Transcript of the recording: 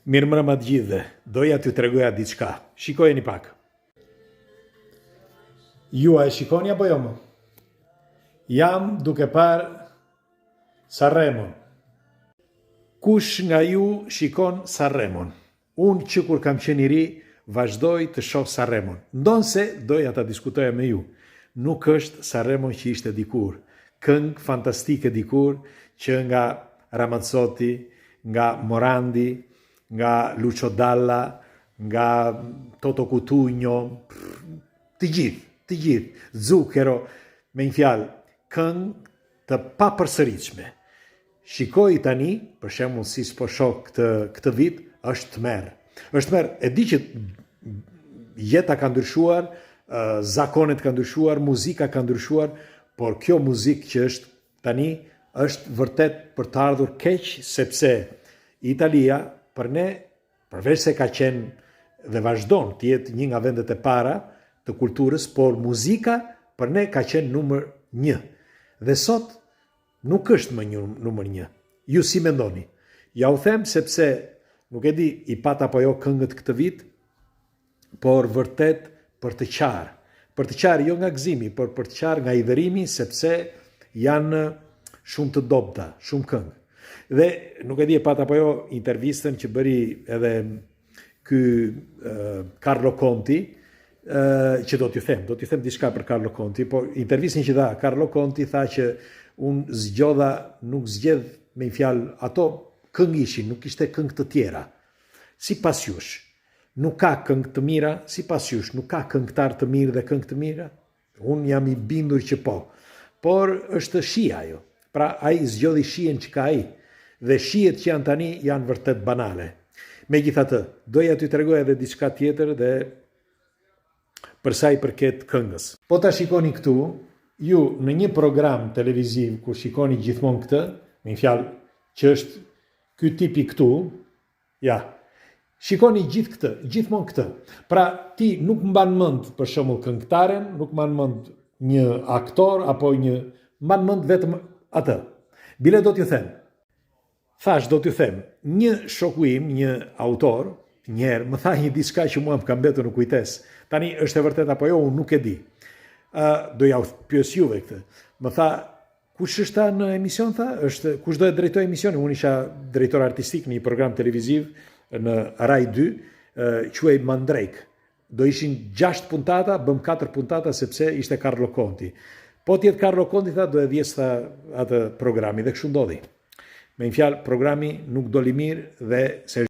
Mirë mbrëma të gjithëve, doja t'ju tregoja diçka. Shikojeni pak. Ju a e shikoni apo jo më? Jam duke parë Sanremon. Kush nga ju shikon Sanremon? Unë që kur kam qenë i ri, vazhdoj të shoh Sanremon. Ndonse doja ta diskutoja me ju. Nuk është Sanremon që ishte dikur. Këngë fantastike dikur që nga Ramazzotti, nga Morandi, nga Lucio Dalla, nga Toto Cutugno, të gjithë, Zucchero, me një fjalë, këngë të papërsëritshme. Shikoj tani, për shembull si s'po shoh këtë vit, është tmerr. Është tmerr, e di që jeta ka ndryshuar, zakonet ka ndryshuar, muzika ka ndryshuar, por kjo muzikë që është tani është vërtet për të ardhur keq, sepse Italia për ne, përveç se ka qenë dhe vazhdon të jetë një nga vendet e para të kulturës, por muzika për ne ka qenë numër 1. Dhe sot nuk është më numër 1. Ju si mendoni? Ja u them sepse nuk e di i pat apo jo këngët këtë vit, por vërtet për të qarë. Për të qarë jo nga gëzimi, por për të qarë nga i verimi, sepse janë shumë të dobta, shumë këngë. Dhe nuk e di e pat apo jo intervistën që bëri edhe ky Carlo Conti, që do t'ju them diçka për Carlo Conti, por intervistën që dha Carlo Conti tha që unë nuk zgjedh me një fjalë ato këngë ishin, nuk ishte këngë të tjera. Sipas jush, nuk ka këngë të mira, sipas jush, nuk ka këngëtar të mirë dhe këngë të mira? Unë jam i bindur që po. Por është shija ajo. Pra ai zgjodhi shijen që ka ai. Dhe shijet që janë tani janë vërtet banale. Megjithatë, doja t'ju tregoj edhe diçka tjetër dhe për sa i përket këngës. Po ta shikoni këtu, ju në një program televiziv ku shikoni gjithmonë këtë, me një fjalë që është ky tipi këtu, ja, shikoni gjithmonë këtë. Pra ti nuk mban mend për shembull këngëtaren, nuk mban mend një aktor apo mban mend vetëm atë. Bile do t'ju them. Do t'ju them, një shoku im, një autor, njerë, më tha një diçka që mua më ka mbetur në kujtes. Tani është e vërtet apo jo, unë nuk e di. Do ja pyes juve këtë. Më tha, kush është ta në emision, tha? Kush do e drejtoj emisionin? Unë isha drejtor artistik në një program televiziv në Rai 2, quhej Mandrake. Do ishin 6 puntata, bëm 4 puntata sepse ishte Carlo Conti. Po tjetë Carlo Conti, tha, do e vjes atë programi dhe kështu ndodhi. Me një fjalë, programi nuk doli mirë dhe